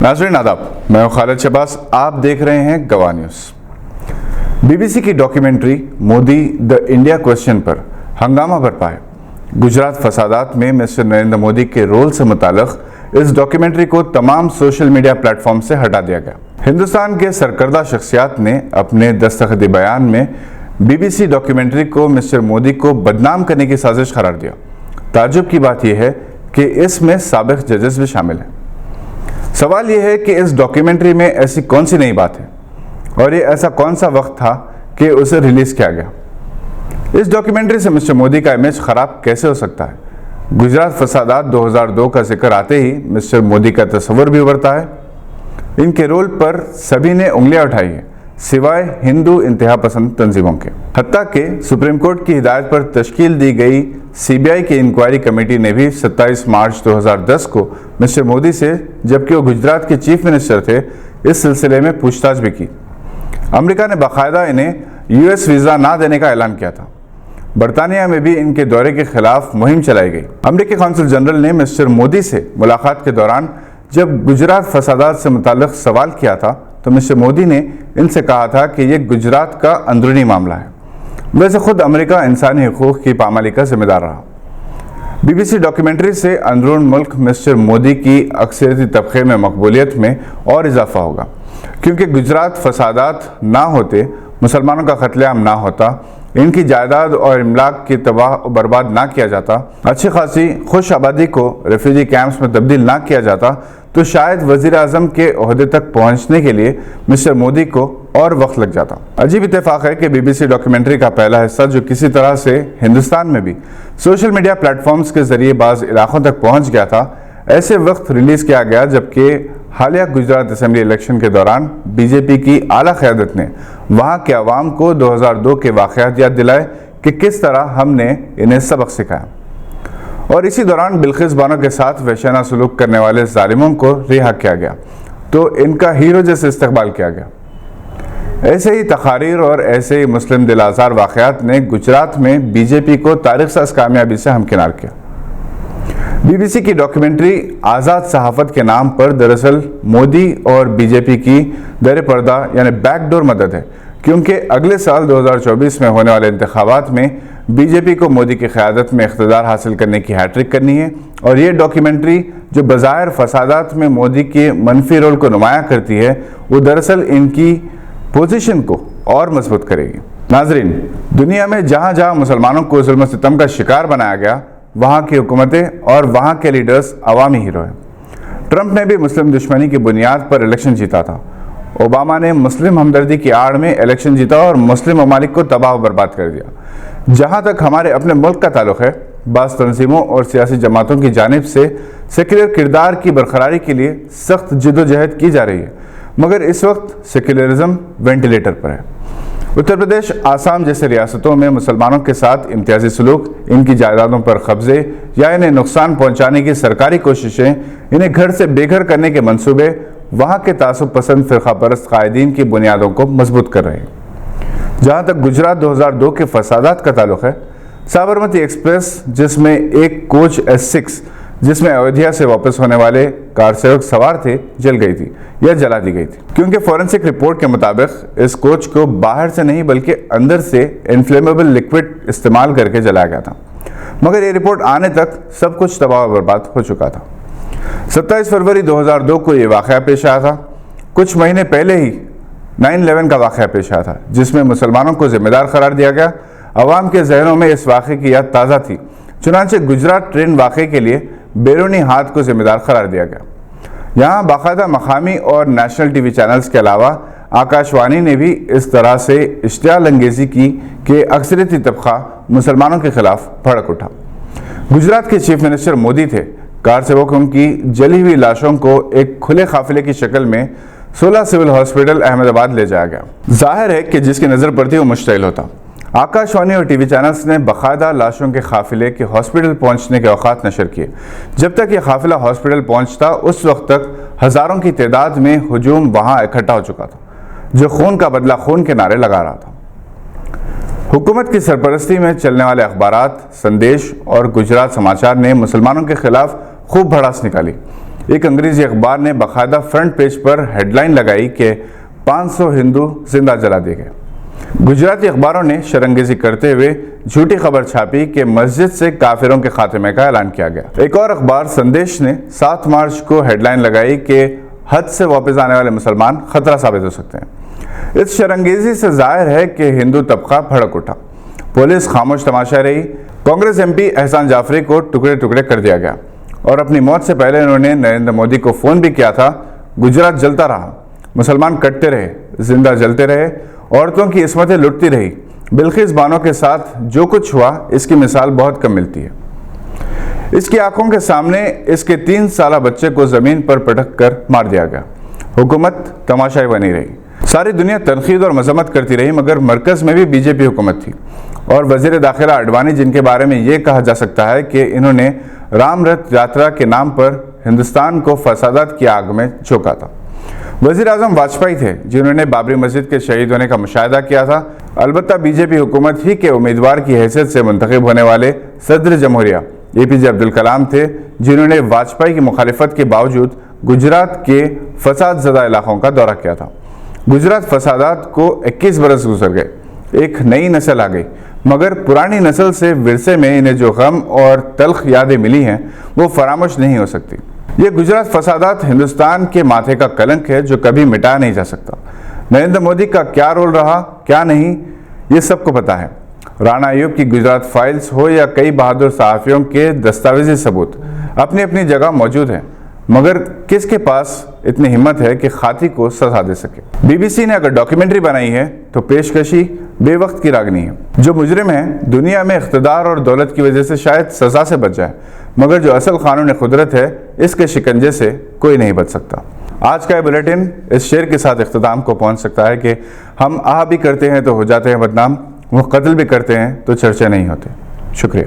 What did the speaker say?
नाज़रीन आदाब, मैं हूं खालिद शहबाज। आप देख रहे हैं गवाह न्यूज़। बीबीसी की documentary Modi the India question पर हंगामा बरपा है। गुजरात फसादात में मिस्टर नरेंद्र मोदी के रोल से मुताल्लिक इस डॉक्यूमेंट्री को तमाम सोशल मीडिया प्लेटफॉर्म से हटा दिया गया। हिंदुस्तान के सरकर्दा शख्सियात ने अपने दस्तखती बयान में बीबीसी डॉक्यूमेंट्री को मिस्टर मोदी को बदनाम करने की साजिश करार दिया। ताज्जुब की बात यह है कि इसमें साबिक जजेस भी शामिल हैं। सवाल यह है कि इस डॉक्यूमेंट्री में ऐसी कौन सी नई बात है और ये ऐसा कौन सा वक्त था कि उसे रिलीज किया गया। इस डॉक्यूमेंट्री से मिस्टर मोदी का इमेज खराब कैसे हो सकता है। गुजरात फसादात 2002 का जिक्र आते ही मिस्टर मोदी का तस्वर भी उभरता है। इनके रोल पर सभी ने उंगलियां उठाई है सिवाय हिंदू इंतहा पसंद तंजीमों के। हत्ता के सुप्रीम कोर्ट की हिदायत पर तश्कील दी गई सीबीआई की इंक्वायरी कमेटी ने भी 27 मार्च 2010 को मिस्टर मोदी से, जबकि वो गुजरात के चीफ मिनिस्टर थे, इस सिलसिले में पूछताछ भी की। अमेरिका ने बाकायदा इन्हें यूएस वीज़ा ना देने का ऐलान किया था। बरतानिया में भी इनके दौरे के खिलाफ मुहिम चलाई गई। अमेरिकी कौंसल जनरल ने मिस्टर मोदी से मुलाकात के दौरान जब गुजरात फसादात से मुताल्लिक सवाल किया था तो मिस्टर मोदी ने इनसे कहा था कि यह गुजरात का अंदरूनी मामला है। वैसे खुद अमेरिका इंसानी हुकूक की पामाली का जिम्मेदार रहा। बीबीसी डॉक्यूमेंट्री से अंदरून मुल्क मिस्टर मोदी की अक्सरियती तबके में मकबूलियत में और इजाफा होगा, क्योंकि गुजरात फसादात ना होते, मुसलमानों का कत्लेआम ना होता, इनकी जायदाद और इमलाक की तबाह और बर्बाद ना किया जाता, अच्छी खासी खुश आबादी को रेफ्यूजी कैंप्स में तब्दील ना किया जाता, तो शायद वज़ीर आज़म के ओहदे तक पहुंचने के लिए मिस्टर मोदी को और वक्त लग जाता। अजीब इत्तेफाक है कि बीबीसी डॉक्यूमेंट्री का पहला हिस्सा, जो किसी तरह से हिंदुस्तान में भी सोशल मीडिया प्लेटफॉर्म्स के जरिए बाज़ इलाकों तक पहुंच गया था, ऐसे वक्त रिलीज़ किया गया जबकि हालिया गुजरात असेंबली इलेक्शन के दौरान बीजेपी की आला क़यादत ने वहाँ के अवाम को 2002 के वाक़यात याद दिलाए कि किस तरह हमने इन्हें सबक सिखाया, और इसी दौरान बिल्किस बानो के साथ वहशाना सलूक करने वाले जालिमों को रिहा किया गया तो इनका हीरो जैसे इस्तकबाल किया गया। ऐसे ही तकारीर और ऐसे ही मुस्लिम दिल आज़ार वाक़यात ने गुजरात में बीजेपी को तारीख़ साज़ कामयाबी से हमकिनार किया। बीबीसी की डॉक्यूमेंट्री आज़ाद सहाफ़त के नाम पर दरअसल मोदी और बीजेपी की दर पर्दा यानी बैकडोर मदद है, क्योंकि अगले साल 2024 में होने वाले इंतखाबात में बीजेपी को मोदी की क़यादत में इक़्तिदार हासिल करने की हैट्रिक करनी है, और ये डॉक्यूमेंट्री जो बज़ाहिर फसादात में मोदी के मनफी रोल को नुमायाँ करती है, वो दरअसल इनकी पोजीशन को और मजबूत करेगी। नाजरीन, दुनिया में जहाँ जहाँ मुसलमानों को जुल्म सितम का शिकार बनाया गया, वहाँ की हुकूमतें और वहाँ के लीडर्स अवामी हीरो हैं। ट्रंप ने भी मुस्लिम दुश्मनी की बुनियाद पर इलेक्शन जीता था। ओबामा ने मुस्लिम हमदर्दी की आड़ में इलेक्शन जीता और मुस्लिम ममालिक को तबाह बर्बाद कर दिया। जहाँ तक हमारे अपने मुल्क का ताल्लुक़ है, बाज़ तंजीमों और सियासी जमातों की जानिब से सेक्युलर किरदार की बरकरारी के लिए सख्त जिद्दोजहद की जा रही है, मगर इस वक्त सेक्युलरिज्म वेंटिलेटर पर है। उत्तर प्रदेश, आसाम जैसे रियासतों में मुसलमानों के साथ इम्तियाजी सलूक, इनकी जायदादों पर कब्जे या इन्हें नुकसान पहुँचाने की सरकारी कोशिशें, इन्हें घर से बेघर करने के मंसूबे वहाँ के तासुब पसंद फ़िरका परस्त कायदीन की बुनियादों को मजबूत कर रहे हैं। जहाँ तक गुजरात 2002 के फसादात का ताल्लुक़ है, साबरमती एक्सप्रेस जिसमें एक कोच S6 जिसमें अयोध्या से वापस होने वाले कार सेवक सवार थे, जल गई थी या जला दी गई थी, क्योंकि फॉरेंसिक रिपोर्ट के मुताबिक इस कोच को बाहर से नहीं बल्कि अंदर से इन्फ्लेमेबल लिक्विड इस्तेमाल करके जलाया गया था, मगर ये रिपोर्ट आने तक सब कुछ तबाह बर्बाद हो चुका था। 27 फरवरी 2002 को ये वाक़या पेश आया था। कुछ महीने पहले ही 9/11 का वाक़या पेश आया था, जिसमें मुसलमानों को जिम्मेदार करार दिया गया। अवाम के जहनों में इस वाक़े की याद ताज़ा थी, चुनांचे गुजरात ट्रेन वाक़े के लिए बैरूनी हाथ को जिम्मेदार करार दिया गया। यहाँ बाकायदा मकामी और नेशनल टीवी चैनल्स के अलावा आकाशवाणी ने भी इस तरह से इश्तियाल अंगेज़ी की कि अक्सरियती तबका मुसलमानों के खिलाफ भड़क उठा। गुजरात के चीफ मिनिस्टर मोदी थे। कार सेवकों की जली हुई लाशों को एक खुले काफिले की शक्ल में 16 सिविल हॉस्पिटल अहमदाबाद ले जाया गया। जाहिर है कि जिसकी नज़र पड़ती वो मुश्तइल होता। आकाशवाणी और टीवी चैनल्स ने बाकायदा लाशों के काफिले के हॉस्पिटल पहुंचने के औकात नशर किए। जब तक ये काफिला हॉस्पिटल पहुंचता, उस वक्त तक हज़ारों की तादाद में हुजूम वहां इकट्ठा हो चुका था, जो खून का बदला खून के नारे लगा रहा था। हुकूमत की सरपरस्ती में चलने वाले अखबारात, संदेश और गुजरात समाचार ने मुसलमानों के खिलाफ खूब भड़ास निकाली। ایک انگریزی اخبار نے باقاعدہ فرنٹ پیج پر ہیڈ لائن لگائی کہ 500 ہندو زندہ جلا دیے گئے۔ گجراتی اخباروں نے شرانگیزی کرتے ہوئے جھوٹی خبر چھاپی کہ مسجد سے کافروں کے خاتمے کا اعلان کیا گیا۔ ایک اور اخبار سندیش نے 7 مارچ کو ہیڈ لائن لگائی کہ حج سے واپس آنے والے مسلمان خطرہ ثابت ہو سکتے ہیں۔ اس شرانگیزی سے ظاہر ہے کہ ہندو طبقہ بھڑک اٹھا۔ پولیس خاموش تماشا رہی۔ کانگریس ایم پی احسان جعفری کو ٹکڑے ٹکڑے کر دیا گیا اور اپنی موت سے پہلے انہوں نے نریندر مودی کو فون بھی کیا تھا۔ گجرات جلتا رہا، مسلمان کٹتے رہے، زندہ جلتے رہے، عورتوں کی عصمتیں لٹتی رہی۔ بلقیس بانو کے ساتھ جو کچھ ہوا اس کی مثال بہت کم ملتی ہے۔ اس کی آنکھوں کے سامنے اس کے 3 سالہ بچے کو زمین پر پٹک کر مار دیا گیا۔ حکومت تماشائی بنی رہی۔ ساری دنیا تنقید اور مذمت کرتی رہی، مگر مرکز میں بھی بی جے پی حکومت تھی اور وزیر داخلہ اڈوانی، جن کے بارے میں یہ کہا جا سکتا ہے کہ انہوں نے رام رتھ یاترا کے نام پر ہندوستان کو فسادات کی آگ میں جھونکا تھا۔ وزیر اعظم واجپئی تھے جنہوں نے بابری مسجد کے شہید ہونے کا مشاہدہ کیا تھا۔ البتہ بی جے پی حکومت ہی کے امیدوار کی حیثیت سے منتخب ہونے والے صدر جمہوریہ اے پی جے عبدالکلام تھے جنہوں نے واجپئی کی مخالفت کے باوجود گجرات کے فساد زدہ علاقوں کا دورہ کیا تھا۔ گجرات فسادات کو 21 برس گزر گئے، ایک نئی نسل آ گئی، مگر پرانی نسل سے ورثے میں انہیں جو غم اور تلخ یادیں ملی ہیں وہ فراموش نہیں ہو سکتی۔ یہ گجرات فسادات ہندوستان کے ماتھے کا کلنک ہے جو کبھی مٹا نہیں جا سکتا۔ نریندر مودی کا کیا رول رہا، کیا نہیں، یہ سب کو پتا ہے۔ رانا ایوب کی گجرات فائلز ہو یا کئی بہادر صحافیوں کے دستاویزی ثبوت اپنی اپنی جگہ موجود ہیں، مگر کس کے پاس اتنی ہمت ہے کہ خاطی کو سزا دے سکے؟ بی بی سی نے اگر ڈاکیومنٹری بنائی ہے تو پیشکشی بے وقت کی راگنی ہے۔ جو مجرم ہے دنیا میں اقتدار اور دولت کی وجہ سے شاید سزا سے بچ جائے، مگر جو اصل قانون قدرت ہے اس کے شکنجے سے کوئی نہیں بچ سکتا۔ آج کا یہ بلیٹن اس شعر کے ساتھ اختتام کو پہنچ سکتا ہے کہ ہم آہ بھی کرتے ہیں تو ہو جاتے ہیں بدنام، وہ قتل بھی کرتے ہیں تو چرچے نہیں ہوتے۔ شکریہ۔